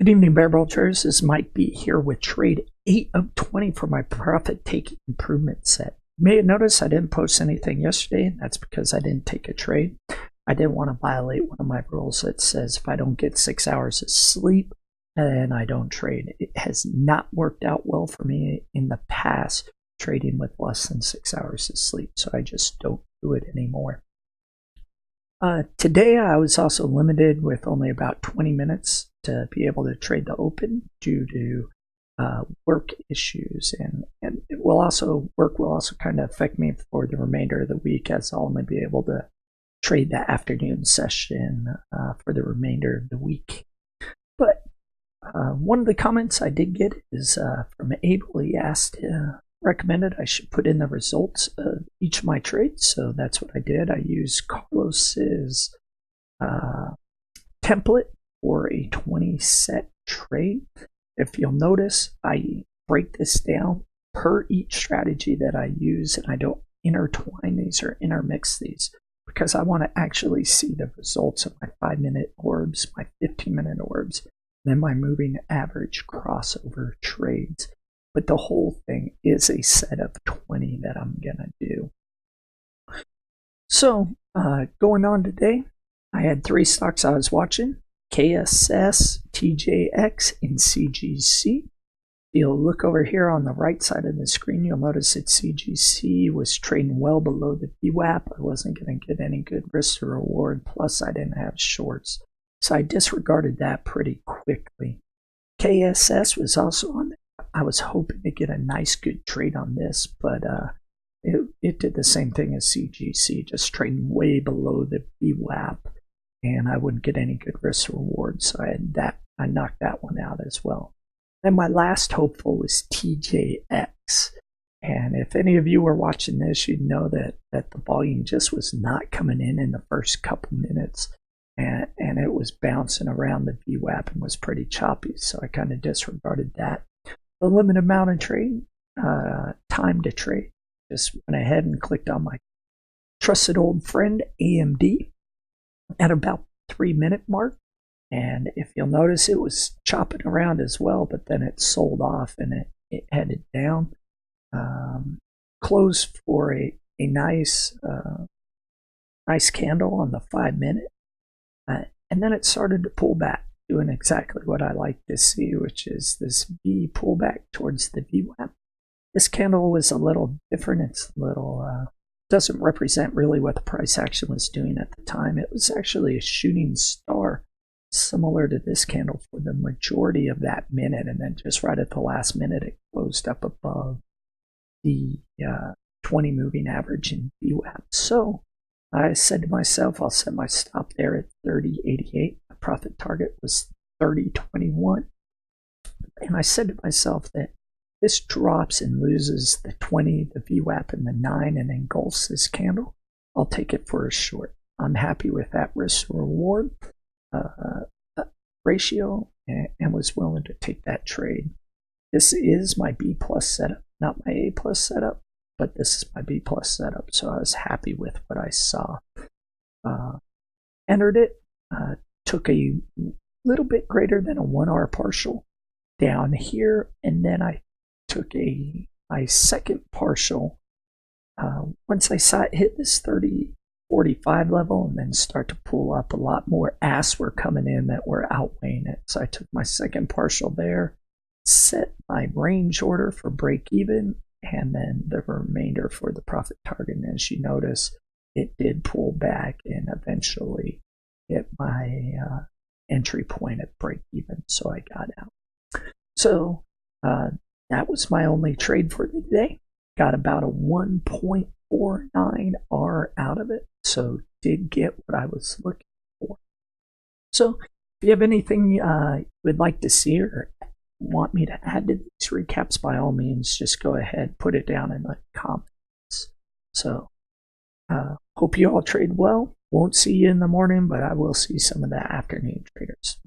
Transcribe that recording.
Good evening, Bear Ball traders. This is Mike B here with trade 8 of 20 for my profit taking improvement set. You may have noticed I didn't post anything yesterday, and that's because I didn't take a trade. I didn't want to violate one of my rules that says if I don't get 6 hours of sleep, then I don't trade. It has not worked out well for me in the past trading with less than 6 hours of sleep, so I just don't do it anymore. Today I was also limited with only about 20 minutes to be able to trade the open due to work issues, and work will also kind of affect me for the remainder of the week, as I'll only be able to trade the afternoon session for the remainder of the week. But one of the comments I did get is from Abel. He asked, recommended I should put in the results of each of my trades, so that's what I did. I used Carlos's template for a 20 set trade. If you'll notice, I break this down per each strategy that I use, and I don't intertwine these or intermix these because I want to actually see the results of my 5-minute orbs, my 15-minute orbs, then my moving average crossover trades. But the whole thing is a set of 20 that I'm gonna do. So going on today, I had 3 stocks I was watching: KSS, TJX, and CGC. You'll look over here on the right side of the screen, you'll notice that CGC was trading well below the VWAP. I wasn't going to get any good risk to reward, plus I didn't have shorts, so I disregarded that pretty quickly. KSS was also on there. I was hoping to get a nice good trade on this, but it did the same thing as CGC, just trading way below the VWAP, and I wouldn't get any good risk reward, so I knocked that one out as well. Then my last hopeful was TJX, and if any of you were watching this, you'd know that the volume just was not coming in the first couple minutes, and it was bouncing around the VWAP and was pretty choppy, so I kind of disregarded that. The limited amount of trade, time to trade, just went ahead and clicked on my trusted old friend AMD at about 3-minute mark, and if you'll notice, it was chopping around as well, but then it sold off and it headed down. Closed for a nice candle on the 5-minute, and then it started to pull back, doing exactly what I like to see, which is this V pullback towards the VWAP. This candle was a little different. It's a little doesn't represent really what the price action was doing at the time. It was actually a shooting star, similar to this candle, for the majority of that minute, and then just right at the last minute, it closed up above the 20 moving average in VWAP. So I said to myself, I'll set my stop there at 30.88. My profit target was 30.21. And I said to myself that this drops and loses the 20, the VWAP, and the 9, and engulfs this candle, I'll take it for a short. I'm happy with that risk reward ratio, and was willing to take that trade. This is my B plus setup, not my A plus setup, but this is my B plus setup, so I was happy with what I saw. Entered it, took a little bit greater than a 1-hour partial down here, and then I took my second partial once I saw it hit this 30.45 level and then start to pull up. A lot more asks were coming in that were outweighing it, so I took my second partial there, set my range order for break even, and then the remainder for the profit target. And as you notice, it did pull back and eventually hit my entry point at break even, so I got out. So that was my only trade for the day. Got about a 1.49 R out of it, so did get what I was looking for. So if you have anything you would like to see or want me to add to these recaps, by all means, just go ahead, put it down in the comments. So hope you all trade well. Won't see you in the morning, but I will see some of the afternoon traders.